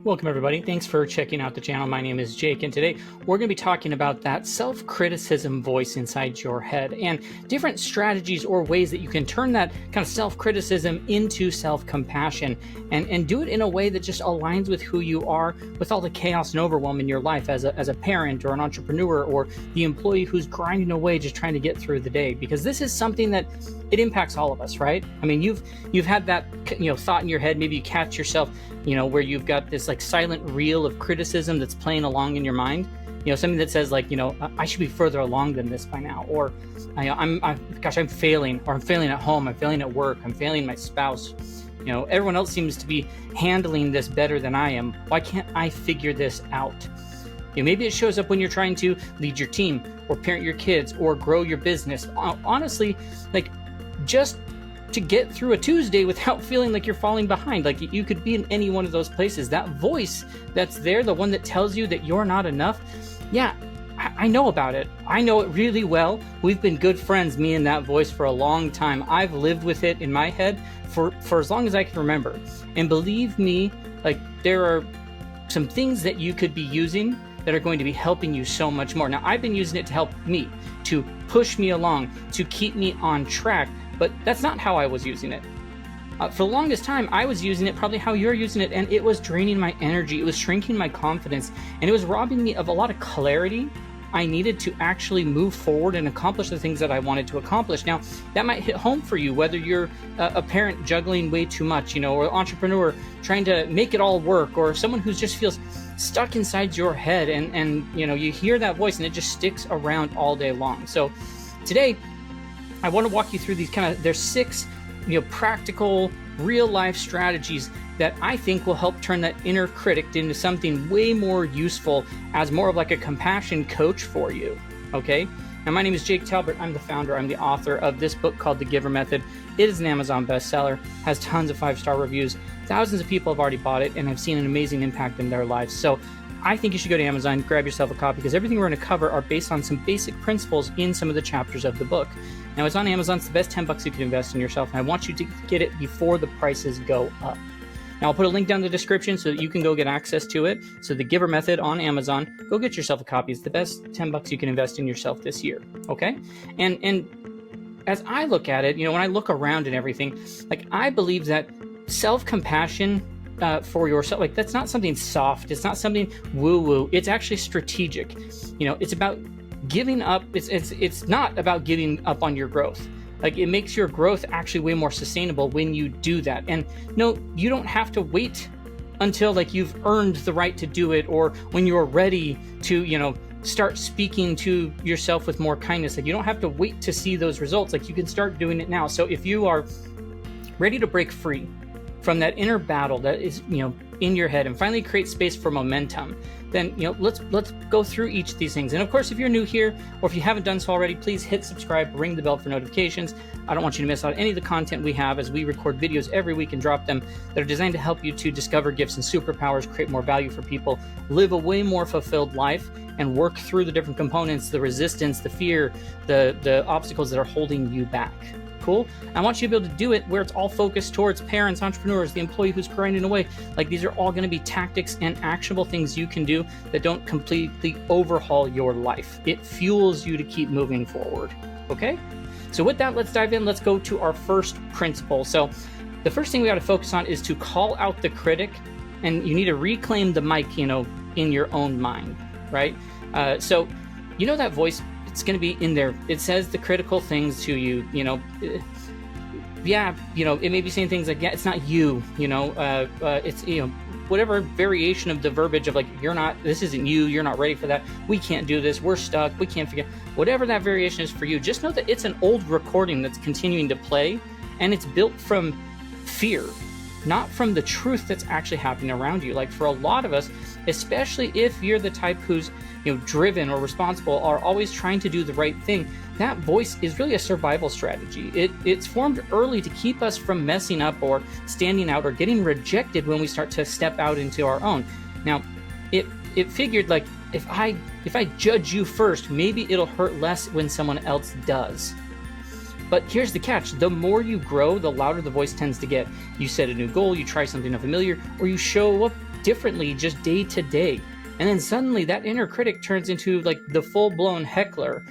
Welcome everybody. Thanks for checking out the channel. My name is Jake, and today we're going to be talking about that self-criticism voice inside your head and different strategies or ways that you can turn that kind of self-criticism into self-compassion and do it in a way that just aligns with who you are, with all the chaos and overwhelm in your life as a parent or an entrepreneur or the employee who's grinding away just trying to get through the day. Because this is something that it impacts all of us, right? I mean, you've had that thought in your head. Maybe you catch yourself where you've got this like silent reel of criticism that's playing along in your mind, something that says like, I should be further along than this by now, or I'm failing, or I'm failing at home, I'm failing at work, I'm failing my spouse, everyone else seems to be handling this better than I am. Why can't I figure this out? Maybe it shows up when you're trying to lead your team or parent your kids or grow your business. Honestly, like just to get through a Tuesday without feeling like you're falling behind. Like you could be in any one of those places. That voice that's there, the one that tells you that you're not enough. Yeah, I know about it. I know it really well. We've been good friends, me and that voice, for a long time. I've lived with it in my head for as long as I can remember. And believe me, like there are some things that you could be using that are going to be helping you so much more. Now, I've been using it to help me, to push me along, to keep me on track, but that's not how I was using it. For the longest time, I was using it probably how you're using it, and it was draining my energy, it was shrinking my confidence, and it was robbing me of a lot of clarity I needed to actually move forward and accomplish the things that I wanted to accomplish. Now, that might hit home for you, whether you're a parent juggling way too much, or an entrepreneur trying to make it all work, or someone who just feels stuck inside your head, and you hear that voice and it just sticks around all day long. So today, I want to walk you through these there's 6 practical real life strategies that I think will help turn that inner critic into something way more useful as more of like a compassion coach for you. Okay, now my name is Jake Talbert. I'm the founder, I'm the author of this book called The GIVER Method. It is an Amazon bestseller, has tons of 5-star reviews. Thousands of people have already bought it and have seen an amazing impact in their lives. So I think you should go to Amazon, grab yourself a copy, because everything we're going to cover are based on some basic principles in some of the chapters of the book. Now, it's on Amazon. It's the best $10 you can invest in yourself, and I want you to get it before the prices go up. Now, I'll put a link down in the description so that you can go get access to it. So the GIVER Method on Amazon, go get yourself a copy. It's the best $10 you can invest in yourself this year, okay? And as I look at it, when I look around and everything, like I believe that self-compassion for yourself, like that's not something soft, it's not something woo-woo, it's actually strategic. It's about giving up. It's not about giving up on your growth. Like it makes your growth actually way more sustainable when you do that. And no, you don't have to wait until like you've earned the right to do it, or when you're ready to start speaking to yourself with more kindness. Like you don't have to wait to see those results. Like you can start doing it now. So if you are ready to break free from that inner battle that is in your head and finally create space for momentum, then let's go through each of these things. And of course, if you're new here or if you haven't done so already, please hit subscribe, ring the bell for notifications. I don't want you to miss out on any of the content we have, as we record videos every week and drop them that are designed to help you to discover gifts and superpowers, create more value for people, live a way more fulfilled life, and work through the different components, the resistance, the fear, the obstacles that are holding you back. Cool. I want you to be able to do it where it's all focused towards parents, entrepreneurs, the employee who's grinding away. Like these are all going to be tactics and actionable things you can do that don't completely overhaul your life. It fuels you to keep moving forward. Okay. So with that, let's dive in. Let's go to our first principle. So the first thing we got to focus on is to call out the critic, and you need to reclaim the mic, in your own mind, right? So that voice, it's going to be in there. It says the critical things to you, it may be saying things like, yeah, it's not you, it's, whatever variation of the verbiage of like, this isn't you, you're not ready for that, we can't do this, we're stuck, we can't figure, whatever that variation is for you, just know that it's an old recording that's continuing to play, and it's built from fear, not from the truth that's actually happening around you. Like for a lot of us, especially if you're the type who's driven or responsible, are always trying to do the right thing, that voice is really a survival strategy. It's formed early to keep us from messing up or standing out or getting rejected when we start to step out into our own. Now, it figured like, if I judge you first, maybe it'll hurt less when someone else does. But here's the catch. The more you grow, the louder the voice tends to get. You set a new goal, you try something unfamiliar, or you show up differently just day to day. And then suddenly that inner critic turns into like the full-blown heckler,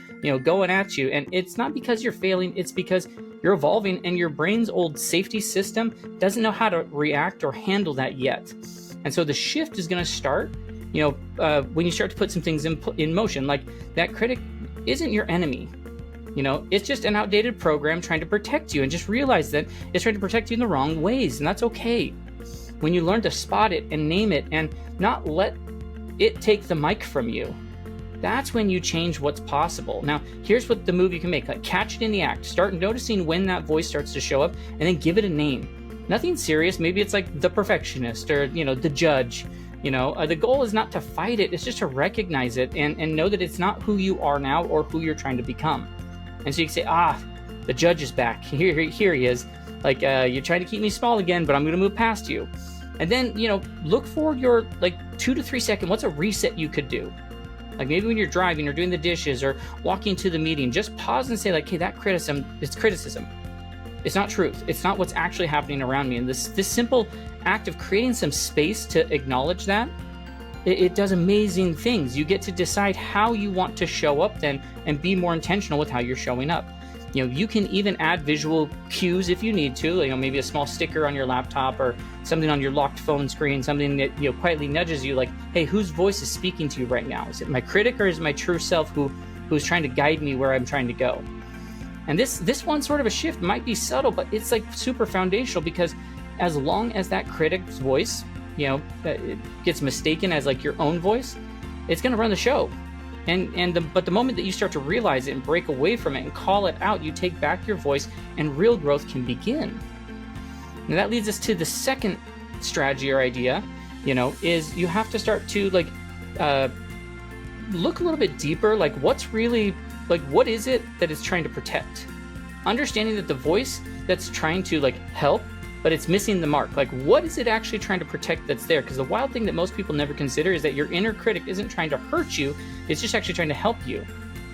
going at you. And it's not because you're failing, it's because you're evolving and your brain's old safety system doesn't know how to react or handle that yet. And so the shift is going to start, when you start to put some things in motion. Like, that critic isn't your enemy. It's just an outdated program trying to protect you, and just realize that it's trying to protect you in the wrong ways, and that's okay. When you learn to spot it and name it and not let it take the mic from you, that's when you change what's possible. Now, here's what the move you can make. Like, catch it in the act. Start noticing when that voice starts to show up, and then give it a name. Nothing serious. Maybe it's like the perfectionist or, the judge. The goal is not to fight it. It's just to recognize it and know that it's not who you are now or who you're trying to become. And so you can say, the judge is back. Here he is. Like, you're trying to keep me small again, but I'm going to move past you. And then, look for your 2 to 3 second. What's a reset you could do? Like, maybe when you're driving or doing the dishes or walking to the meeting, just pause and say, like, hey, that criticism, it's criticism. It's not truth. It's not what's actually happening around me. And this simple act of creating some space to acknowledge that, it does amazing things. You get to decide how you want to show up then and be more intentional with how you're showing up. You can even add visual cues if you need to, maybe a small sticker on your laptop or something on your locked phone screen, something that, quietly nudges you like, hey, whose voice is speaking to you right now? Is it my critic, or is it my true self who's trying to guide me where I'm trying to go? And this one sort of a shift might be subtle, but it's like super foundational, because as long as that critic's voice, it gets mistaken as like your own voice, it's going to run the show. But the moment that you start to realize it and break away from it and call it out, you take back your voice, and real growth can begin. Now that leads us to the second strategy or idea, is you have to start to look a little bit deeper, like what's really, what is it that it's trying to protect? Understanding that the voice that's trying to help, but it's missing the mark. Like, what is it actually trying to protect that's there? Because the wild thing that most people never consider is that your inner critic isn't trying to hurt you. It's just actually trying to help you.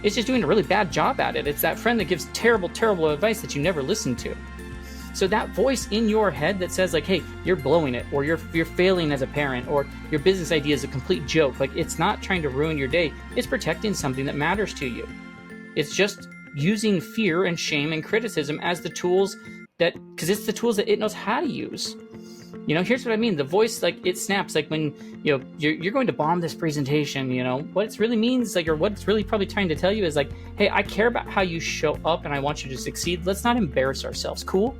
It's just doing a really bad job at it. It's that friend that gives terrible, terrible advice that you never listen to. So that voice in your head that says like, hey, you're blowing it, or you're failing as a parent, or your business idea is a complete joke. Like, it's not trying to ruin your day. It's protecting something that matters to you. It's just using fear and shame and criticism as the tools because it's the tools that it knows how to use. Here's what I mean. The voice, it snaps, when, you're going to bomb this presentation, what it really means, or what it's really probably trying to tell you is hey, I care about how you show up and I want you to succeed. Let's not embarrass ourselves. Cool?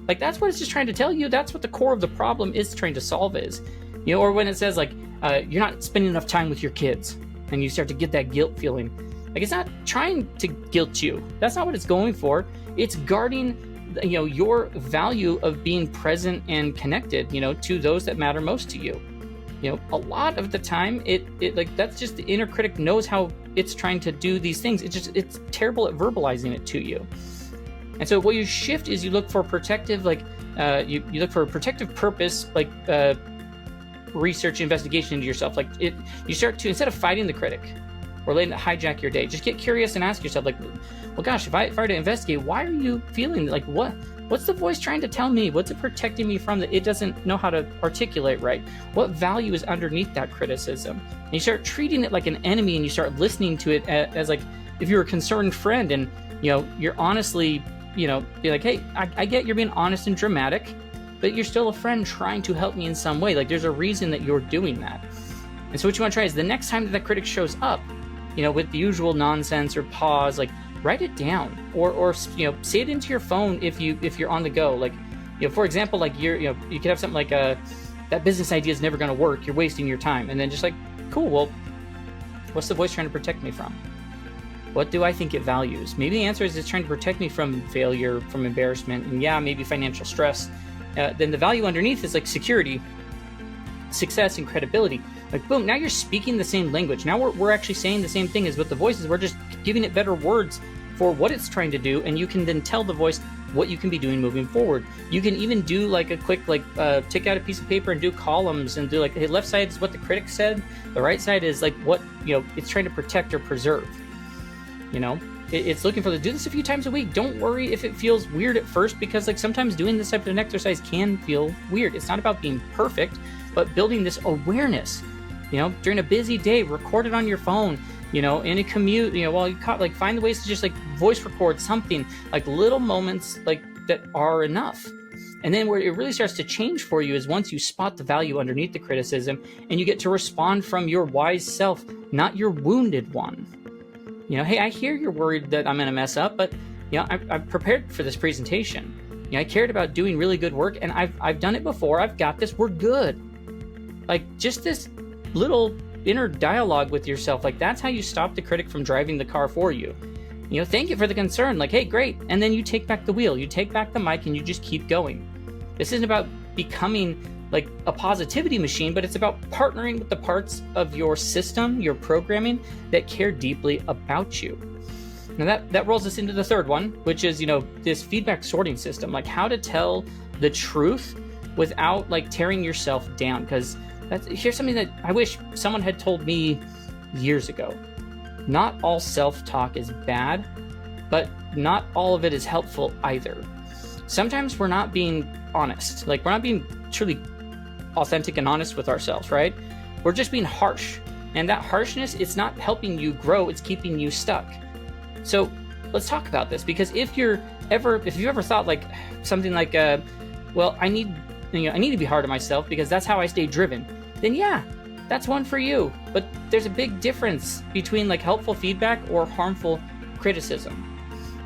That's what it's just trying to tell you. That's what the core of the problem is trying to solve is, or when it says you're not spending enough time with your kids, and you start to get that guilt feeling. It's not trying to guilt you. That's not what it's going for. It's guarding your value of being present and connected, to those that matter most to you. A lot of the time it that's just the inner critic knows how it's trying to do these things. It's terrible at verbalizing it to you. And so what you shift is you look for protective, you look for a protective purpose, research, investigation into yourself. You start to, instead of fighting the critic or letting it hijack your day, just get curious and ask yourself, well, gosh, if I were to investigate, why are you feeling what's the voice trying to tell me? What's it protecting me from that it doesn't know how to articulate right? What value is underneath that criticism? And you start treating it like an enemy, and you start listening to it as if you're a concerned friend, and you're honestly, be like, hey, I get you're being honest and dramatic, but you're still a friend trying to help me in some way. There's a reason that you're doing that. And so what you want to try is the next time that critic shows up, with the usual nonsense or pause, write it down, or say it into your phone if you're on the go. For example, you could have something that business idea is never going to work. You're wasting your time, and then just cool. Well, what's the voice trying to protect me from? What do I think it values? Maybe the answer is it's trying to protect me from failure, from embarrassment, and maybe financial stress. Then the value underneath is security, success, and credibility. Boom, now you're speaking the same language. Now we're actually saying the same thing as with the voices. We're just giving it better words for what it's trying to do, and you can then tell the voice what you can be doing moving forward. You can even do a quick take out a piece of paper and do columns and do hey, left side is what the critic said, the right side is what it's trying to protect or preserve. it's looking for do this a few times a week. Don't worry if it feels weird at first, because like sometimes doing this type of an exercise can feel weird. It's not about being perfect, but building this awareness. During a busy day, record it on your phone, in a commute, while you find the ways to just like voice record something, like little moments like that are enough. And then where it really starts to change for you is once you spot the value underneath the criticism and you get to respond from your wise self, not your wounded one. Hey, I hear you're worried that I'm going to mess up, but I'm prepared for this presentation. I cared about doing really good work, and I've done it before. I've got this. We're good. Like just this little inner dialogue with yourself, like that's how you stop the critic from driving the car for you. Thank you for the concern, like, hey, great. And then you take back the wheel, you take back the mic, and you just keep going. This isn't about becoming like a positivity machine, but it's about partnering with the parts of your system, your programming, that care deeply about you. Now that rolls us into the third one, which is, this feedback sorting system, like how to tell the truth without like tearing yourself down. Because here's something that I wish someone had told me years ago. Not all self-talk is bad, but not all of it is helpful either. Sometimes we're not being honest. Like we're not being truly authentic and honest with ourselves, right? We're just being harsh. And that harshness, it's not helping you grow, it's keeping you stuck. So let's talk about this, because if you've ever thought like something like, well, I need to be hard on myself because that's how I stay driven, then yeah, that's one for you. But there's a big difference between like helpful feedback or harmful criticism.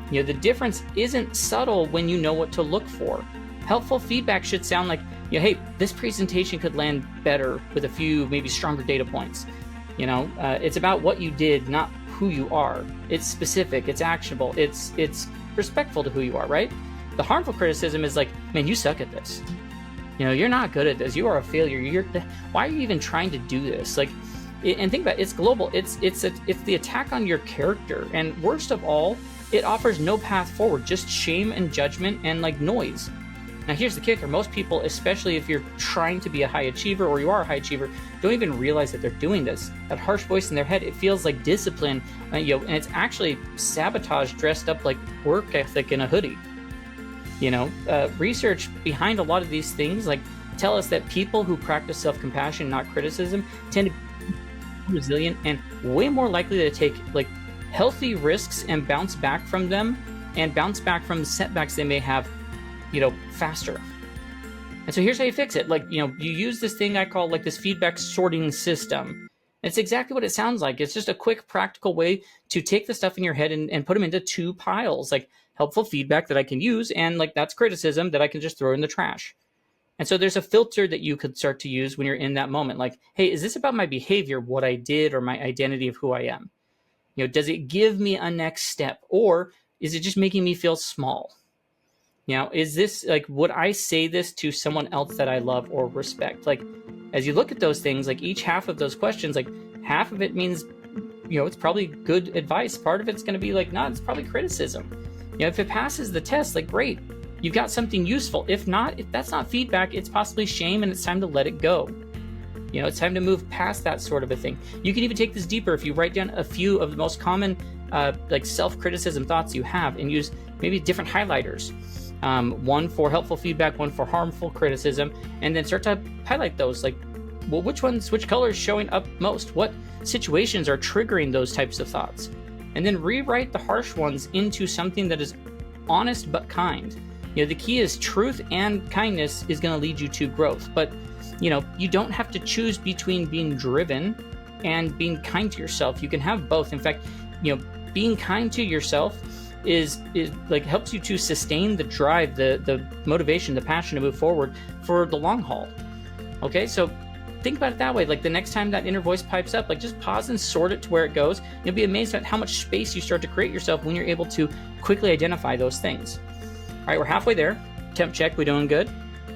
The difference isn't subtle when you know what to look for. Helpful feedback should sound like, hey, this presentation could land better with a few maybe stronger data points. It's about what you did, not who you are. It's specific, it's actionable, it's respectful to who you are, right? The harmful criticism is like, man, you suck at this. You're not good at this. You are a failure. Why are you even trying to do this? Like, and think about it, it's global. It's the attack on your character. And worst of all, it offers no path forward, just shame and judgment and like noise. Now here's the kicker. Most people, especially if you're trying to be a high achiever or you are a high achiever, don't even realize that they're doing this. That harsh voice in their head, it feels like discipline, and it's actually sabotage dressed up like work ethic in a hoodie. Research behind a lot of these things like tell us that people who practice self-compassion, not criticism, tend to be resilient and way more likely to take like healthy risks and bounce back from them, and bounce back from the setbacks they may have, faster. And so here's how you fix it. Like, you use this thing I call like this feedback sorting system. It's exactly what it sounds like. It's just a quick, practical way to take the stuff in your head and put them into two piles, like helpful feedback that I can use, and like that's criticism that I can just throw in the trash. And so there's a filter that you could start to use when you're in that moment. Like, hey, is this about my behavior, what I did, or my identity of who I am? Does it give me a next step, or is it just making me feel small? Is this like, would I say this to someone else that I love or respect? Like, as you look at those things, like each half of those questions, like half of it means, it's probably good advice. Part of it's going to be like, no, it's probably criticism. If it passes the test, like great, you've got something useful. If not, if that's not feedback, it's possibly shame, and it's time to let it go. It's time to move past that sort of a thing. You can even take this deeper if you write down a few of the most common like self-criticism thoughts you have, and use maybe different highlighters. One for helpful feedback, one for harmful criticism, and then start to highlight those. Like, well, which color is showing up most? What situations are triggering those types of thoughts? And then rewrite the harsh ones into something that is honest but kind. The key is truth and kindness is going to lead you to growth. But, you don't have to choose between being driven and being kind to yourself. You can have both. In fact, being kind to yourself is like helps you to sustain the drive, the motivation, the passion to move forward for the long haul. Okay, so think about it that way. Like the next time that inner voice pipes up, like just pause and sort it to where it goes. You'll be amazed at how much space you start to create yourself when you're able to quickly identify those things. All right, we're halfway there. Temp check, we doing good?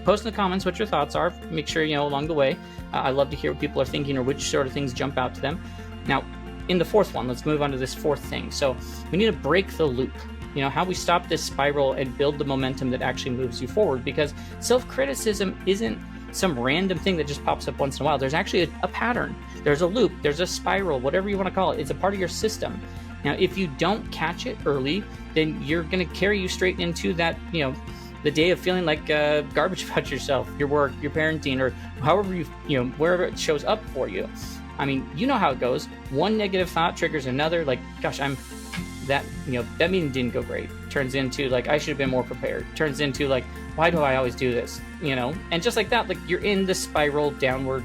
Post in the comments what your thoughts are. Make sure, along the way. I love to hear what people are thinking or which sort of things jump out to them. Now, in the fourth one, let's move on to this fourth thing. So we need to break the loop. How we stop this spiral and build the momentum that actually moves you forward, because self-criticism isn't some random thing that just pops up once in a while. There's actually a pattern. There's a loop. There's a spiral, whatever you want to call it. It's a part of your system. Now, if you don't catch it early, then you're going to carry you straight into that, the day of feeling like garbage about yourself, your work, your parenting, or however wherever it shows up for you. I mean, you know how it goes. One negative thought triggers another. Like, gosh, that meeting didn't go great. Turns into like, I should have been more prepared. Turns into like, why do I always do this? And just like that, like you're in the spiral downward.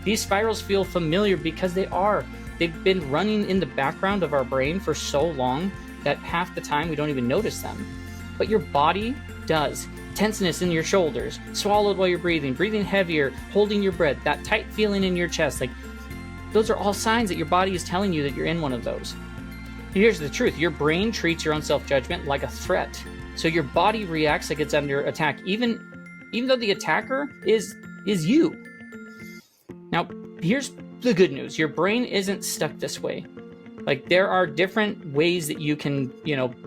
These spirals feel familiar because they've been running in the background of our brain for so long that half the time we don't even notice them. But your body does. Tenseness in your shoulders, swallowed while you're breathing heavier, holding your breath, that tight feeling in your chest, like those are all signs that your body is telling you that you're in one of those. Here's the truth. Your brain treats your own self-judgment like a threat. So your body reacts like it's under attack, even though the attacker is you. Now, here's the good news. Your brain isn't stuck this way. Like there are different ways that you can,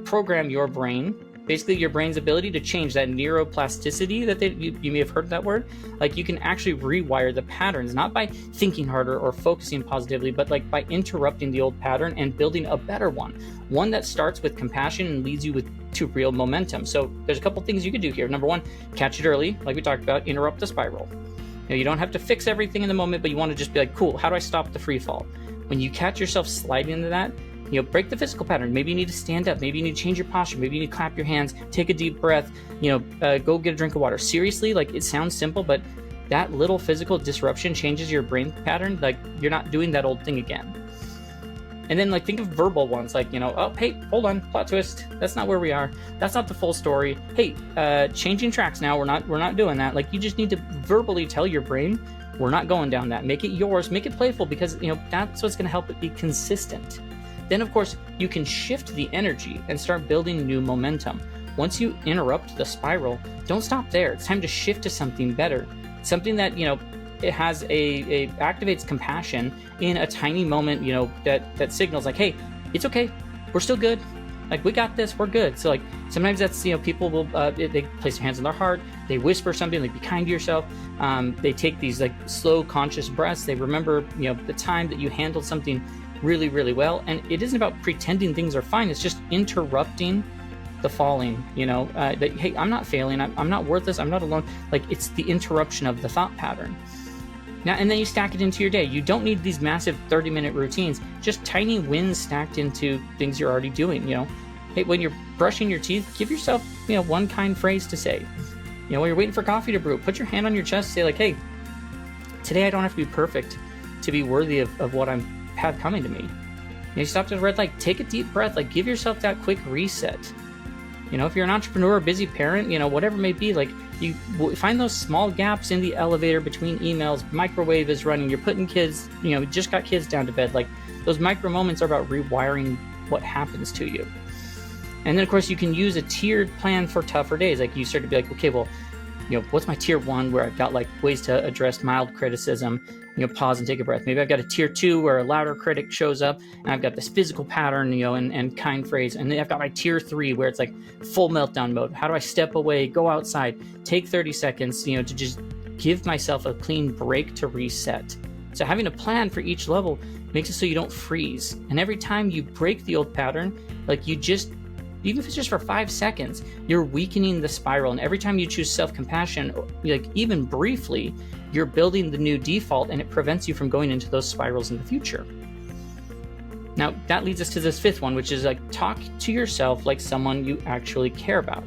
program your brain. Basically, your brain's ability to change that neuroplasticity that you may have heard that word. Like you can actually rewire the patterns, not by thinking harder or focusing positively, but like by interrupting the old pattern and building a better one that starts with compassion and leads you to real momentum. So there's a couple things you could do here. Number one, catch it early, like we talked about, interrupt the spiral. You don't have to fix everything in the moment, but you want to just be like, cool, how do I stop the free fall? When you catch yourself sliding into that, break the physical pattern. Maybe you need to stand up. Maybe you need to change your posture. Maybe you need to clap your hands, take a deep breath, go get a drink of water. Seriously, like it sounds simple, but that little physical disruption changes your brain pattern. Like you're not doing that old thing again. And then like think of verbal ones, like, oh, hey, hold on, plot twist. That's not where we are. That's not the full story. Hey, changing tracks now. We're not doing that. Like you just need to verbally tell your brain, we're not going down that. Make it yours, make it playful, because that's what's going to help it be consistent. Then, of course, you can shift the energy and start building new momentum. Once you interrupt the spiral, don't stop there. It's time to shift to something better, something that, it has activates compassion in a tiny moment, that signals like, hey, it's okay. We're still good. Like, we got this. We're good. So, like, sometimes that's, people will, they place their hands on their heart. They whisper something like, be kind to yourself. They take these, like, slow, conscious breaths. They remember, the time that you handled something really, really well. And it isn't about pretending things are fine. It's just interrupting the falling, that, hey, I'm not failing. I'm not worthless. I'm not alone. Like, it's the interruption of the thought pattern. Now, and then you stack it into your day. You don't need these massive 30-minute routines, just tiny wins stacked into things you're already doing. Hey, when you're brushing your teeth, give yourself, one kind phrase to say. When you're waiting for coffee to brew, put your hand on your chest, say like, hey, today I don't have to be perfect to be worthy of what I have coming to me. You stop at a red light, take a deep breath, like give yourself that quick reset. If you're an entrepreneur, a busy parent, whatever it may be, like you find those small gaps in the elevator between emails, microwave is running, you're putting kids, just got kids down to bed. Like those micro moments are about rewiring what happens to you. And then of course you can use a tiered plan for tougher days. Like you start to be like, okay, well, what's my tier 1 where I've got like ways to address mild criticism, pause and take a breath. Maybe I've got a tier 2 where a louder critic shows up and I've got this physical pattern, and kind phrase. And then I've got my tier 3 where it's like full meltdown mode. How do I step away, go outside, take 30 seconds, to just give myself a clean break to reset. So having a plan for each level makes it so you don't freeze. And every time you break the old pattern, like even if it's just for 5 seconds, you're weakening the spiral. And every time you choose self-compassion, like even briefly, you're building the new default, and it prevents you from going into those spirals in the future. Now, that leads us to this 5th one, which is like talk to yourself like someone you actually care about.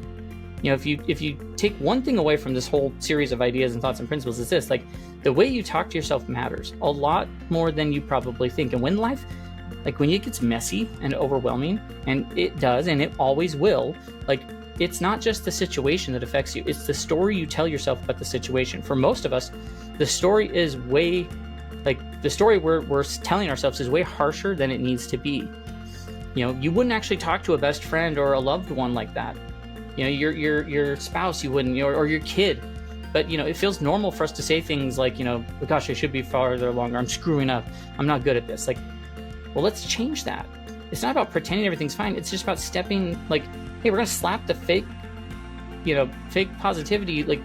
If you take one thing away from this whole series of ideas and thoughts and principles, it's this: like the way you talk to yourself matters a lot more than you probably think. And when it gets messy and overwhelming, and it does, and it always will, like it's not just the situation that affects you, it's the story you tell yourself about the situation. For most of us, the story is the story we're telling ourselves is way harsher than it needs to be. You wouldn't actually talk to a best friend or a loved one like that. Your spouse, you wouldn't, or your kid. But, it feels normal for us to say things like, oh, gosh, I should be farther along, or I'm screwing up, I'm not good at this. Like, well, let's change that. It's not about pretending everything's fine. It's just about stepping, like, hey, we're going to slap the fake positivity. Like,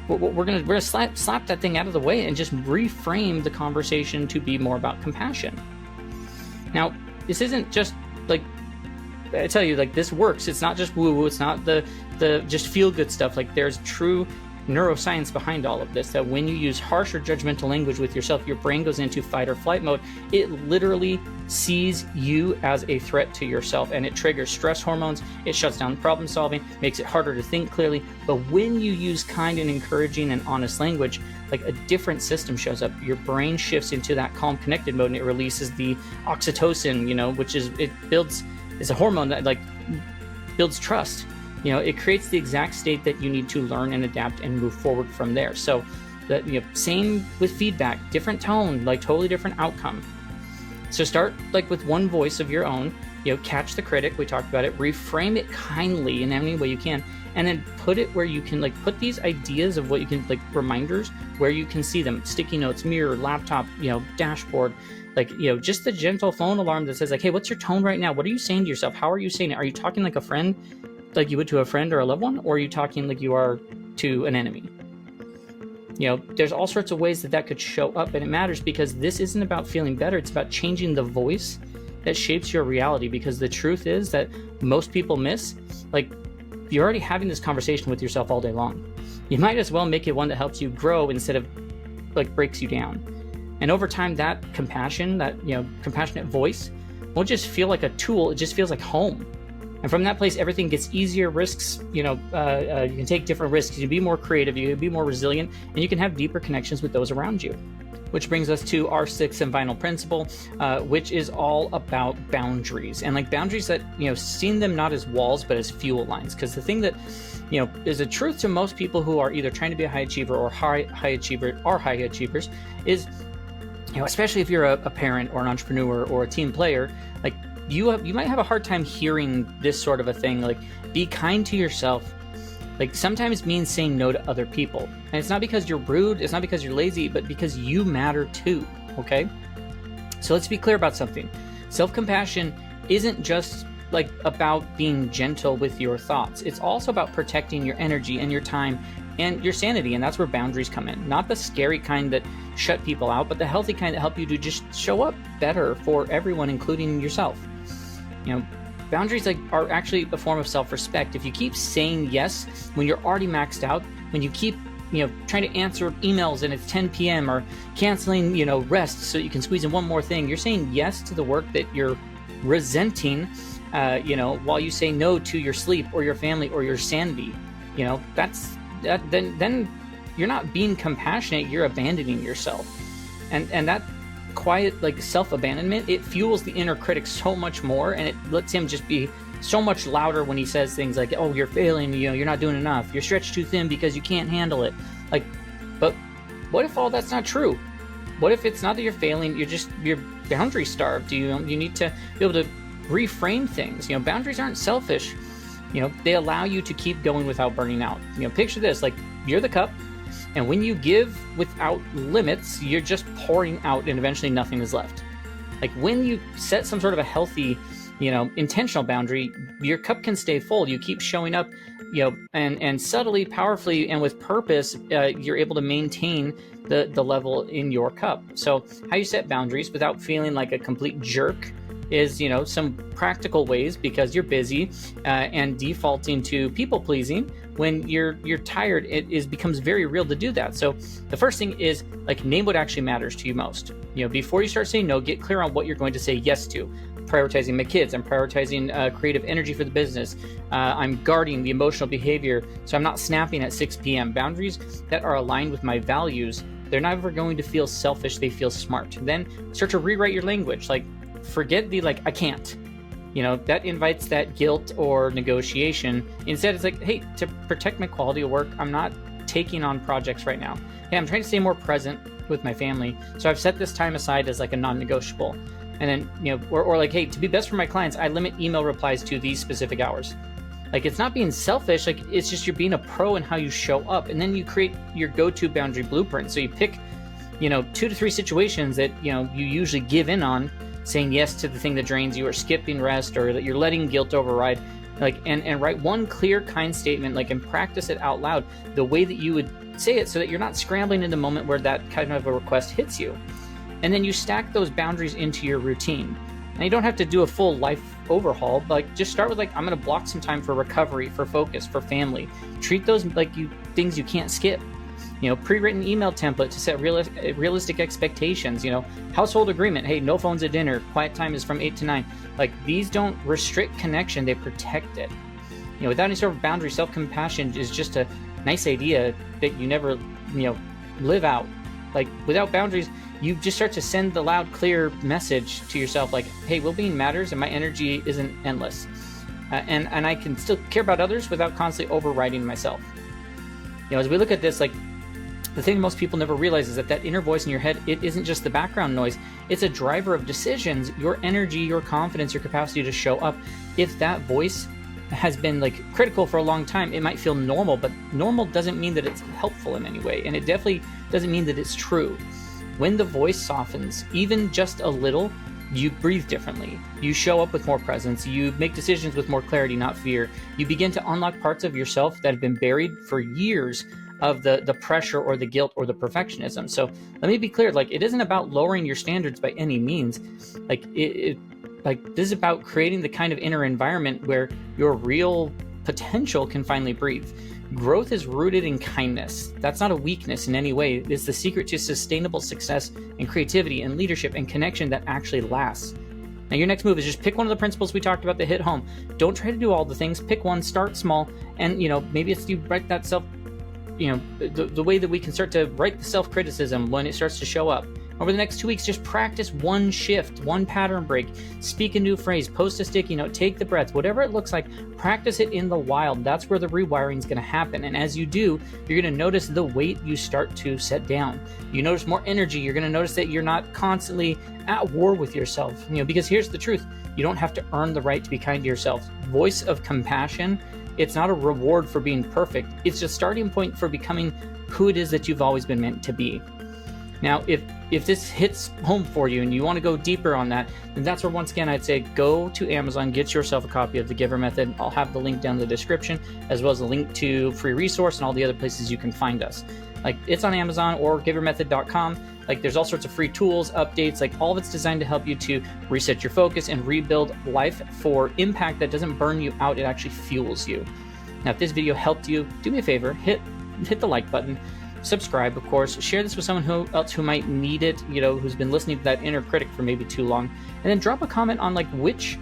we're going to slap that thing out of the way and just reframe the conversation to be more about compassion. Now, this isn't just like, I tell you, like, this works. It's not just woo-woo. It's not the just feel-good stuff. Like, there's true neuroscience behind all of this, that when you use harsh or judgmental language with yourself, your brain goes into fight or flight mode. It literally sees you as a threat to yourself, and it triggers stress hormones. It shuts down problem solving, makes it harder to think clearly. But when you use kind and encouraging and honest language, like, a different system shows up. Your brain shifts into that calm, connected mode, and it releases the oxytocin, which is, it's a hormone that, like, builds trust. It creates the exact state that you need to learn and adapt and move forward from there. So that, same with feedback, different tone, like totally different outcome. So start like with one voice of your own, catch the critic, we talked about it, reframe it kindly in any way you can, and then put it where you can, like, put these ideas of what you can, like, reminders where you can see them, sticky notes, mirror, laptop, dashboard, like, just the gentle phone alarm that says, like, hey, what's your tone right now? What are you saying to yourself? How are you saying it? Are you talking like a friend, like you would to a friend or a loved one, or are you talking like you are to an enemy? There's all sorts of ways that could show up, and it matters because this isn't about feeling better. It's about changing the voice that shapes your reality, because the truth is that most people miss, like, you're already having this conversation with yourself all day long. You might as well make it one that helps you grow instead of, like, breaks you down. And over time, that compassion, that, compassionate voice won't just feel like a tool. It just feels like home. And from that place, everything gets easier. Risks, you can take different risks. You can be more creative, you can be more resilient, and you can have deeper connections with those around you. Which brings us to our sixth and final principle, which is all about boundaries. And, like, boundaries that, seeing them not as walls, but as fuel lines. Because the thing that, is a truth to most people who are either trying to be a high achiever or high achievers is, especially if you're a parent or an entrepreneur or a team player, like, you might have a hard time hearing this sort of a thing, like, be kind to yourself. Like, sometimes means saying no to other people. And it's not because you're rude, it's not because you're lazy, but because you matter too, okay? So let's be clear about something. Self-compassion isn't just, like, about being gentle with your thoughts. It's also about protecting your energy and your time and your sanity, and that's where boundaries come in. Not the scary kind that shut people out, but the healthy kind that help you to just show up better for everyone, including yourself. Boundaries, like, are actually a form of self-respect. If you keep saying yes when you're already maxed out, when you keep, trying to answer emails and it's 10 p.m. or canceling, rest so you can squeeze in one more thing, you're saying yes to the work that you're resenting, while you say no to your sleep or your family or your sanity. Then you're not being compassionate, you're abandoning yourself. And that quiet, like, self-abandonment, it fuels the inner critic so much more, and it lets him just be so much louder when he says things like, oh, you're failing, you're not doing enough, you're stretched too thin because you can't handle it. Like, but what if all that's not true? What if it's not that you're failing, you're boundary starved? You need to be able to reframe things. Boundaries aren't selfish. They allow you to keep going without burning out. Picture this, like, you're the cup, and when you give without limits, you're just pouring out, and eventually nothing is left. Like, when you set some sort of a healthy, intentional boundary, your cup can stay full. You keep showing up, and subtly, powerfully, and with purpose, you're able to maintain the level in your cup. So how you set boundaries without feeling like a complete jerk is, some practical ways, because you're busy and defaulting to people pleasing. When you're tired, it becomes very real to do that. So the first thing is, like, name what actually matters to you most. Before you start saying no, get clear on what you're going to say yes to. Prioritizing my kids, I'm prioritizing creative energy for the business, I'm guarding the emotional behavior so I'm not snapping at 6 p.m. Boundaries that are aligned with my values, they're never going to feel selfish, they feel smart. Then start to rewrite your language. Like, forget the, like, I can't. That invites that guilt or negotiation. Instead, it's like, hey, to protect my quality of work, I'm not taking on projects right now. Hey, I'm trying to stay more present with my family, so I've set this time aside as, like, a non-negotiable. And then, or like, hey, to be best for my clients, I limit email replies to these specific hours. Like, it's not being selfish, like, it's just you're being a pro in how you show up. And then you create your go-to boundary blueprint. So you pick, 2 to 3 situations that, you usually give in on, saying yes to the thing that drains you, or skipping rest, or that you're letting guilt override, like, and write one clear, kind statement, like, and practice it out loud the way that you would say it, so that you're not scrambling in the moment where that kind of a request hits you. And then you stack those boundaries into your routine. And you don't have to do a full life overhaul, but like just start with like, I'm going to block some time for recovery, for focus, for family. Treat those like things you can't skip. You know, pre-written email template to set realistic expectations. You know, household agreement. Hey, no phones at dinner. Quiet time is from 8 to 9. Like, these don't restrict connection; they protect it. You know, without any sort of boundary, self-compassion is just a nice idea that you never, live out. Like, without boundaries, you just start to send the loud, clear message to yourself, like, hey, well-being matters, and my energy isn't endless, and I can still care about others without constantly overriding myself. You know, as we look at this, like, the thing most people never realize is that inner voice in your head, it isn't just the background noise. It's a driver of decisions, your energy, your confidence, your capacity to show up. If that voice has been like critical for a long time, it might feel normal, but normal doesn't mean that it's helpful in any way. And it definitely doesn't mean that it's true. When the voice softens, even just a little, you breathe differently. You show up with more presence. You make decisions with more clarity, not fear. You begin to unlock parts of yourself that have been buried for years of the pressure or the guilt or the perfectionism. So let me be clear, like, it isn't about lowering your standards by any means. Like, this is about creating the kind of inner environment where your real potential can finally breathe. Growth is rooted in kindness. That's not a weakness in any way. It's the secret to sustainable success and creativity and leadership and connection that actually lasts. Now, your next move is just pick one of the principles we talked about that hit home. Don't try to do all the things. Pick one, start small, and, maybe it's you write that the way that we can start to write the self-criticism when it starts to show up. Over the next 2 weeks, just practice one shift, one pattern break, speak a new phrase, post a sticky note, take the breaths, whatever it looks like, practice it in the wild. That's where the rewiring is going to happen. And as you do, you're going to notice the weight you start to set down. You notice more energy. You're going to notice that you're not constantly at war with yourself, because here's the truth. You don't have to earn the right to be kind to yourself. Voice of compassion, it's not a reward for being perfect. It's a starting point for becoming who it is that you've always been meant to be. Now, if this hits home for you and you want to go deeper on that, then that's where, once again, I'd say go to Amazon, get yourself a copy of the GIVER method. I'll have the link down in the description, as well as a link to free resource and all the other places you can find us. Like, it's on Amazon or givermethod.com. Like, there's all sorts of free tools, updates, like, all of it's designed to help you to reset your focus and rebuild life for impact that doesn't burn you out. It actually fuels you. Now, if this video helped you, do me a favor, hit the like button. Subscribe, of course. Share this with someone else who might need it, who's been listening to that inner critic for maybe too long. And then drop a comment on, like, which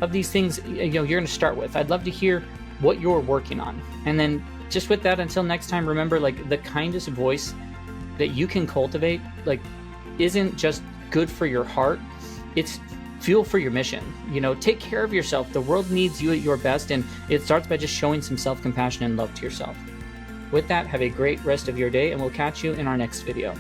of these things, you're going to start with. I'd love to hear what you're working on. And then just with that, until next time, remember, like, the kindest voice that you can cultivate, like, isn't just good for your heart. It's fuel for your mission. Take care of yourself. The world needs you at your best, and it starts by just showing some self-compassion and love to yourself. With that, have a great rest of your day, and we'll catch you in our next video.